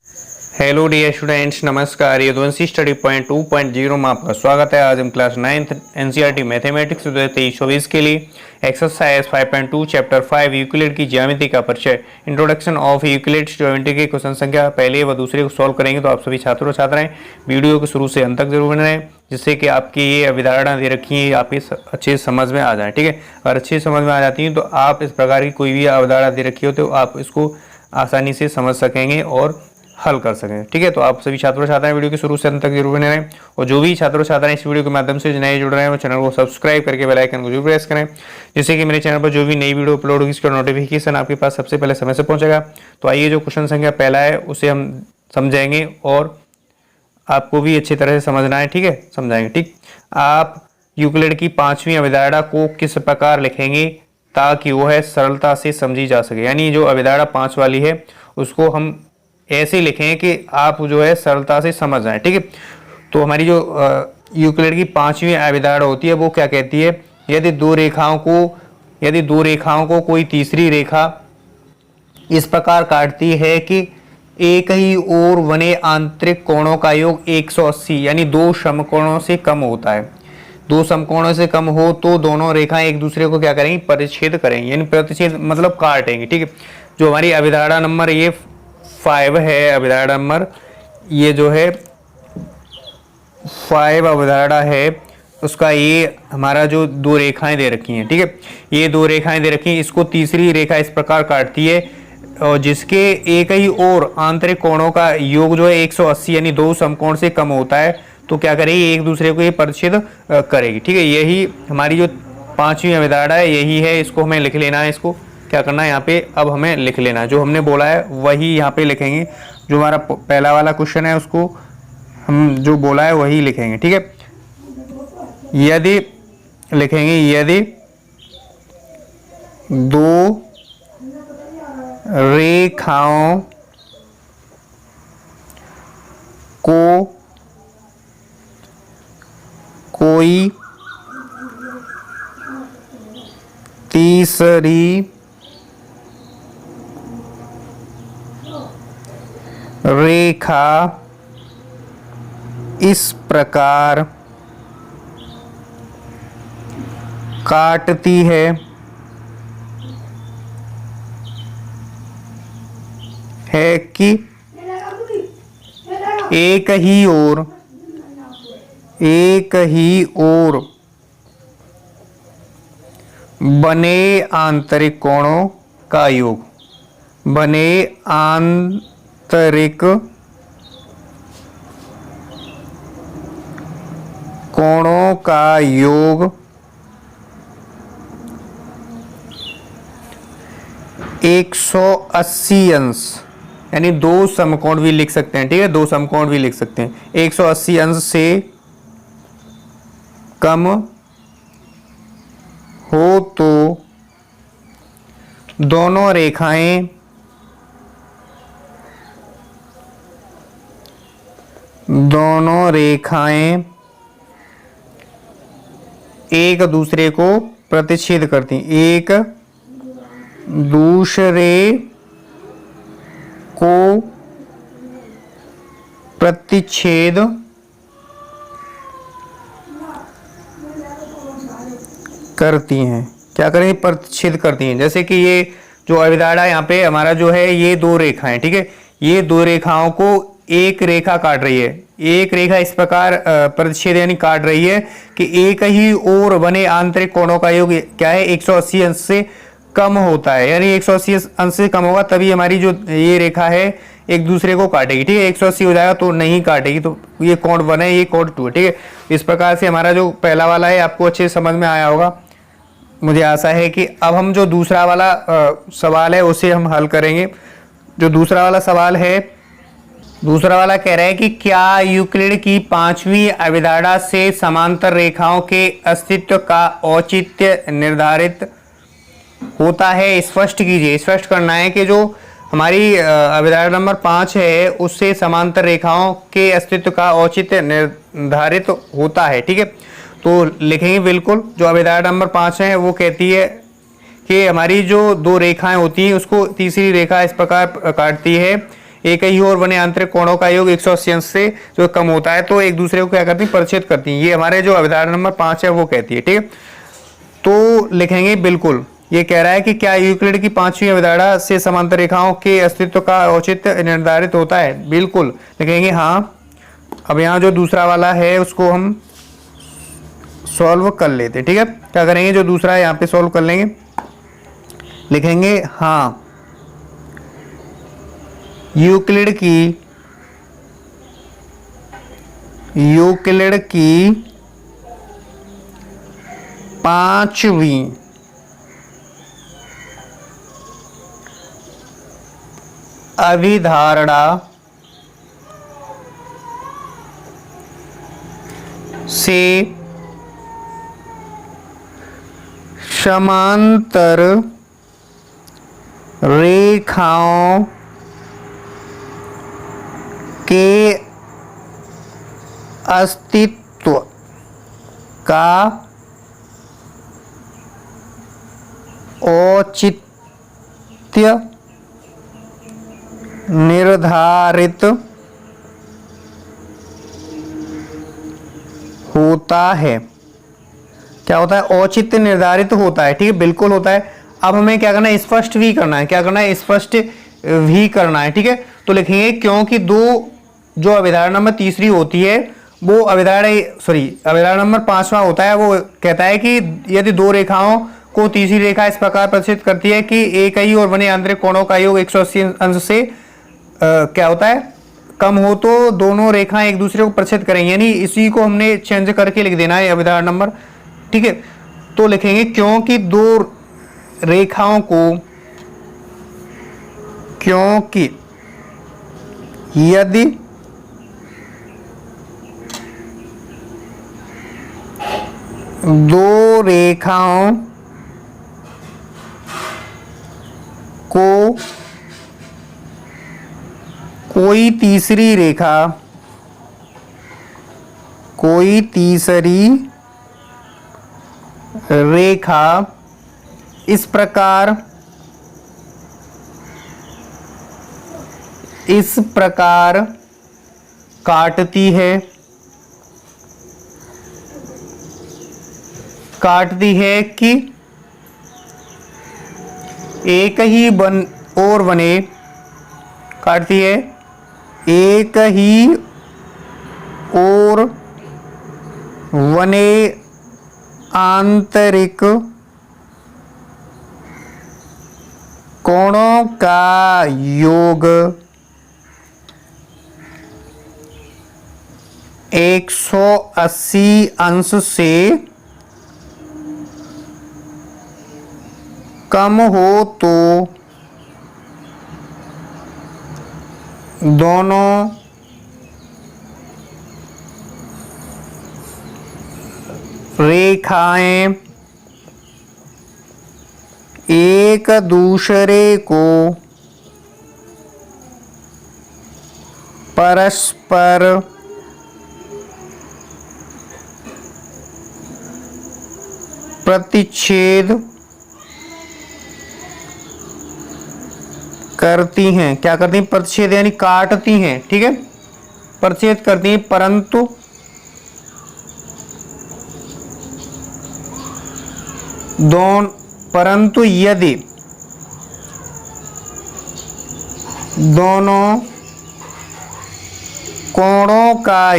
Hello dear students, नमस्कार। Yaduvanshi study point 2.0 में आपका स्वागत है। आज हम क्लास 9th एनसीईआरटी मैथमेटिक्स 2023-24 के लिए एक्सरसाइज 5.2 चैप्टर 5 यूक्लिड की ज्यामिति का परिचय, इंट्रोडक्शन ऑफ यूक्लिड्स ज्योमेट्री के क्वेश्चन संख्या पहले व दूसरे को सॉल्व करेंगे। तो आप सभी छात्रों छात्राएं वीडियो को शुरू से अंत तक जरूर बने रहें, जिससे कि आपकी ये अवधारणा दे रखी है आपकी अच्छे समझ में आ जाए। ठीक है, अगर अच्छी समझ में आ जाती है तो आप इस प्रकार की कोई भी अवधारणा दे रखी हो तो आप इसको आसानी से समझ सकेंगे और हल कर सकें। ठीक है, तो आप सभी छात्रों छात्राएं वीडियो के शुरू से अंत तक जरूर बने रहें, और जो भी छात्रों छात्राएं इस वीडियो के माध्यम से नए जुड़ रहे हैं वो चैनल को सब्सक्राइब करके बेल आइकन को जरूर प्रेस करें, जिससे कि मेरे चैनल पर जो भी नई वीडियो अपलोड होगी इसका नोटिफिकेशन आपके पास सबसे पहले समय से पहुंचेगा। तो आइए, जो क्वेश्चन संख्या पहला है उसे हम समझेंगे और आपको भी अच्छी तरह से समझना है। ठीक है, समझाएंगे। ठीक, आप यूक्लिड की पांचवी अवधारणा को किस प्रकार लिखेंगे ताकि वह सरलता से समझी जा सके। यानी जो अवधारणा 5 वाली है उसको हम ऐसे लिखें कि आप जो है सरलता से समझ जाएं। ठीक है, तो हमारी जो यूक्लिड की पांचवी अवधारणा होती है वो क्या कहती है, यदि दो रेखाओं को कोई तीसरी रेखा इस प्रकार काटती है कि एक ही ओर बने आंतरिक कोणों का योग 180 यानी दो समकोणों से कम होता है। दो समकोणों से कम हो तो दोनों रेखाएं एक दूसरे को क्या करेंगी, परिच्छेद करेंगी। यानी प्रतिच्छेद मतलब काटेंगे। ठीक है, जो हमारी अवधारणा नंबर ये 5 है, अवधारणा नंबर ये जो है 5 अवधारणा है, उसका ये हमारा जो दो रेखाएं दे रखी हैं। ठीक है, ये दो रेखाएं दे रखी हैं, इसको तीसरी रेखा इस प्रकार काटती है और जिसके एक ही ओर आंतरिक कोणों का योग जो है 180 यानी दो समकोण से कम होता है, तो क्या करेगी, एक दूसरे को ये परिच्छेद करेगी। ठीक है, यही हमारी जो पांचवी अवधारणा है, यही है। इसको हमें लिख लेना है। इसको क्या करना है, यहाँ पे अब हमें लिख लेना है। जो हमने बोला है वही यहाँ पे लिखेंगे। जो हमारा पहला वाला क्वेश्चन है उसको हम जो बोला है वही लिखेंगे। ठीक है, यदि लिखेंगे, यदि दो रेखाओं को कोई तीसरी रेखा इस प्रकार काटती है कि एक ही ओर बने आंतरिक कोणों का योग, बने आंतरिक कोणों का योग 180 अंश यानी दो समकोण भी लिख सकते हैं। ठीक है, दो समकोण भी लिख सकते हैं। 180 अंश से कम हो तो दोनों रेखाएं एक दूसरे को प्रतिच्छेद करती हैं, एक दूसरे को प्रतिच्छेद करती हैं। क्या करेंगे, प्रतिच्छेद करती हैं। जैसे कि ये जो अवधारणा यहाँ पे हमारा जो है, ये दो रेखाएं, ठीक है, ये दो रेखाओं को एक रेखा काट रही है। एक रेखा इस प्रकार प्रतिच्छेद यानी काट रही है कि एक ही ओर बने आंतरिक कोणों का योग क्या है, 180 अंश से कम होता है। यानी 180 अंश से कम होगा तभी हमारी जो ये रेखा है एक दूसरे को काटेगी। ठीक है, 180 हो जाएगा तो नहीं काटेगी, तो ये कोण बने, ये कोण 2 है। ठीक है, इस प्रकार से हमारा जो पहला वाला है आपको अच्छे से समझ में आया होगा, मुझे आशा है। कि अब हम जो दूसरा वाला सवाल है उसे हम हल करेंगे। जो दूसरा वाला सवाल है, दूसरा वाला कह रहा है कि क्या यूक्लिड की पांचवी अवधारणा से समांतर रेखाओं के अस्तित्व का औचित्य निर्धारित होता है। स्पष्ट कीजिए। स्पष्ट करना है कि जो हमारी अवधारणा नंबर 5 है उससे समांतर रेखाओं के अस्तित्व का औचित्य निर्धारित होता है। ठीक है, तो लिखेंगे बिल्कुल। जो अवधारणा नंबर 5 है वो कहती है कि हमारी जो दो रेखाएं होती हैं उसको तीसरी रेखा इस प्रकार काटती है, एक ही और बने आंतरिक कोणों का योग 180 अंश से जो कम होता है तो एक दूसरे को क्या करती है, परिच्छेद करती है। ये हमारे जो अवधारणा नंबर 5 है वो कहती है। ठीक है, तो लिखेंगे बिल्कुल। ये कह रहा है कि क्या यूक्लिड की पांचवी अवधारणा से समांतर रेखाओं के अस्तित्व का औचित्य निर्धारित होता है? बिल्कुल लिखेंगे हाँ। अब यहाँ जो दूसरा वाला है उसको हम सॉल्व कर लेते। ठीक है, क्या करेंगे, जो दूसरा है यहाँ पे सॉल्व कर लेंगे। लिखेंगे हाँ, यूक्लिड की पांचवी अभिधारणा से समांतर रेखाओं के अस्तित्व का औचित्य निर्धारित होता है। क्या होता है, औचित्य निर्धारित होता है। ठीक है, बिल्कुल होता है। अब हमें क्या करना है, स्पष्ट भी करना है। क्या करना है, स्पष्ट भी करना है। ठीक है, तो लिखेंगे क्योंकि जो अभिधारणा नंबर तीसरी होती है वो अभिधारणा नंबर 5वां होता है। वो कहता है कि यदि दो रेखाओं को तीसरी रेखा इस प्रकार प्रदर्शित करती है कि एक ही और बने आंतरिक कोणों का योग 180 अंश से क्या होता है, कम हो, तो दोनों रेखाएं एक दूसरे को प्रदर्शित करेंगे। यानी इसी को हमने चेंज करके लिख देना है अभिधारणा नंबर। ठीक है, तो लिखेंगे क्योंकि यदि दो रेखाओं को कोई तीसरी रेखा इस प्रकार काटती है कि एक ही और बने काटती है एक ही और बने आंतरिक कोणों का योग 180 अंश से कम हो तो दोनों रेखाएं एक दूसरे को परस्पर प्रतिच्छेद करती हैं। क्या करती हैं, प्रतिच्छेद यानी काटती हैं। ठीक है, प्रतिच्छेद करती हैं, परंतु यदि दोनों कोणों का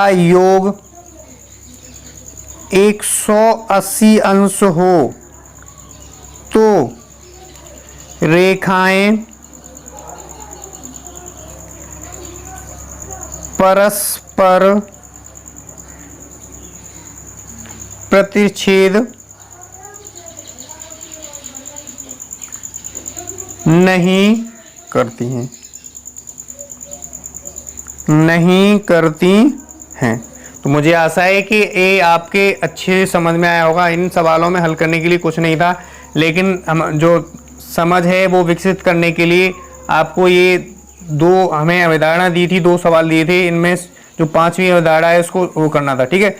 योग 180 अंश हो तो रेखाएं परस्पर प्रतिच्छेद नहीं करती हैं। तो मुझे आशा है कि ये आपके अच्छे समझ में आया होगा। इन सवालों में हल करने के लिए कुछ नहीं था, लेकिन हम जो समझ है वो विकसित करने के लिए आपको ये दो हमें अवधारणा दी थी, 2 सवाल दिए थे, इनमें जो 5वीं अवधारणा है उसको वो करना था। ठीक है,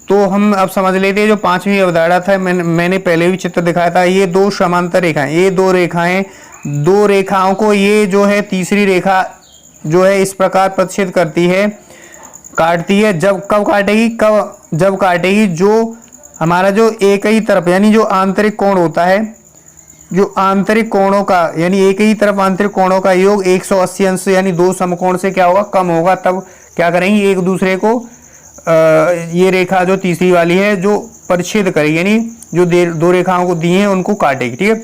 तो हम अब समझ लेते हैं जो पांचवी अवधारणा था, मैंने पहले भी चित्र दिखाया था, ये दो समांतर रेखाएं, ये दो रेखाएं, दो रेखाओं को ये जो है तीसरी रेखा जो है इस प्रकार प्रतिच्छेद करती है, काटती है। जब कब काटेगी, जब काटेगी जो हमारा जो एक ही तरफ यानी जो आंतरिक कोण होता है, जो आंतरिक कोणों का यानी एक ही तरफ आंतरिक कोणों का योग 180 अंश यानी दो समकोण से क्या होगा, कम होगा। तब क्या करेंगे, एक दूसरे को ये रेखा जो तीसरी वाली है जो परिच्छेद करेगी, यानी जो दो रेखाओं को दी हैं उनको काटेगी। ठीक है,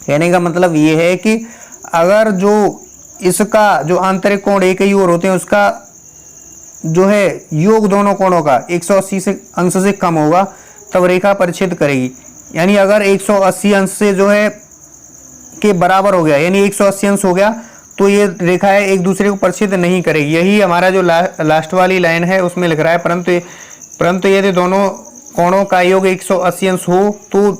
कहने का मतलब ये है कि अगर जो इसका जो आंतरिक कोण एक ही ओर होते हैं उसका जो है योग दोनों कोणों का 180 से अंश से कम होगा तब रेखा परिच्छेद करेगी। यानी अगर 180 अंश से जो है के बराबर हो गया यानी 180 अंश हो गया तो ये रेखाएं एक दूसरे को परिच्छेद नहीं करेगी। यही हमारा जो लास्ट वाली लाइन है उसमें लिख रहा है, परंतु यदि दोनों कोणों का योग 180 अंश हो तो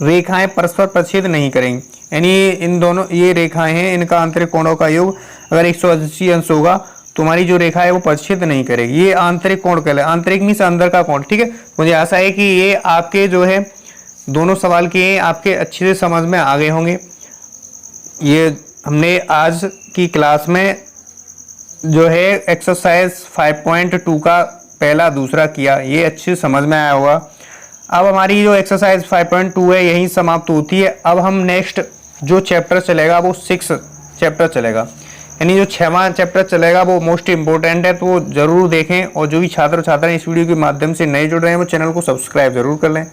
रेखाएं परस्पर परिच्छेद नहीं करेंगी। यानी इन दोनों ये रेखाएं हैं, इनका आंतरिक कोणों का योग अगर 180 अंश होगा तुम्हारी जो रेखा है वो परिच्छेद नहीं करेगी। ये आंतरिक कोण कहलाता है, आंतरिक मीन्स अंदर का कोण। ठीक है, मुझे आशा है कि ये आपके जो है दोनों सवाल के आपके अच्छे से समझ में आ गए होंगे। ये हमने आज की क्लास में जो है एक्सरसाइज 5.2 का पहला दूसरा किया, ये अच्छे से समझ में आया होगा। अब हमारी जो एक्सरसाइज 5.2 है यहीं समाप्त होती है। अब हम नेक्स्ट जो चैप्टर चलेगा वो 6 चैप्टर चलेगा, यानी जो 6वां चैप्टर चलेगा वो मोस्ट इंपॉर्टेंट है, तो वो जरूर देखें। और जो भी छात्र इस वीडियो के माध्यम से नए जुड़ रहे हैं वो चैनल को सब्सक्राइब जरूर कर लें,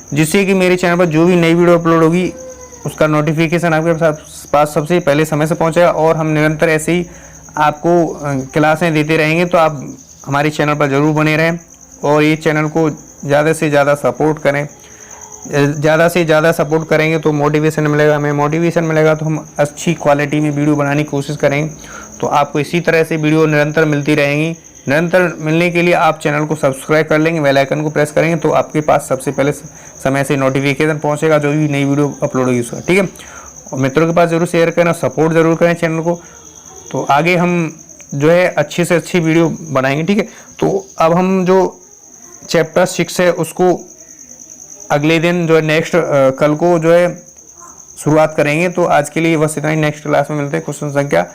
जिससे कि मेरे चैनल पर जो भी नई वीडियो अपलोड होगी उसका नोटिफिकेशन आपके पास सबसे पहले समय से पहुंचेगा। और हम निरंतर ऐसे ही आपको क्लासें देते रहेंगे, तो आप हमारे चैनल पर ज़रूर बने रहें और ये चैनल को ज़्यादा से ज़्यादा सपोर्ट करें। ज़्यादा से ज़्यादा सपोर्ट करेंगे तो मोटिवेशन मिलेगा, हमें मोटिवेशन मिलेगा तो हम अच्छी क्वालिटी में वीडियो बनाने की कोशिश करेंगे। तो आपको इसी तरह से वीडियो निरंतर मिलती रहेंगी। निरंतर मिलने के लिए आप चैनल को सब्सक्राइब कर लेंगे, बेल आइकन को प्रेस करेंगे तो आपके पास सबसे पहले समय से नोटिफिकेशन पहुंचेगा जो भी नई वीडियो अपलोड होगी उसका। ठीक है, और मित्रों के पास जरूर शेयर करें, सपोर्ट जरूर करें चैनल को, तो आगे हम जो है अच्छी से अच्छी वीडियो बनाएंगे। ठीक है, तो अब हम जो चैप्टर 6 है उसको अगले दिन जो है नेक्स्ट कल को जो है शुरुआत करेंगे। तो आज के लिए बस इतना ही, नेक्स्ट क्लास में मिलते हैं क्वेश्चन संख्या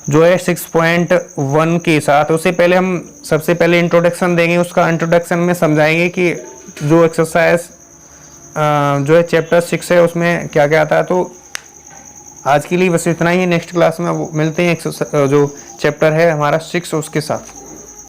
जो है 6.1 के साथ। उससे पहले हम सबसे पहले इंट्रोडक्शन देंगे, उसका इंट्रोडक्शन में समझाएंगे कि जो एक्सरसाइज जो है चैप्टर 6 है उसमें क्या क्या आता है। तो आज के लिए बस इतना ही, नेक्स्ट क्लास में मिलते हैं जो चैप्टर है हमारा 6 उसके साथ।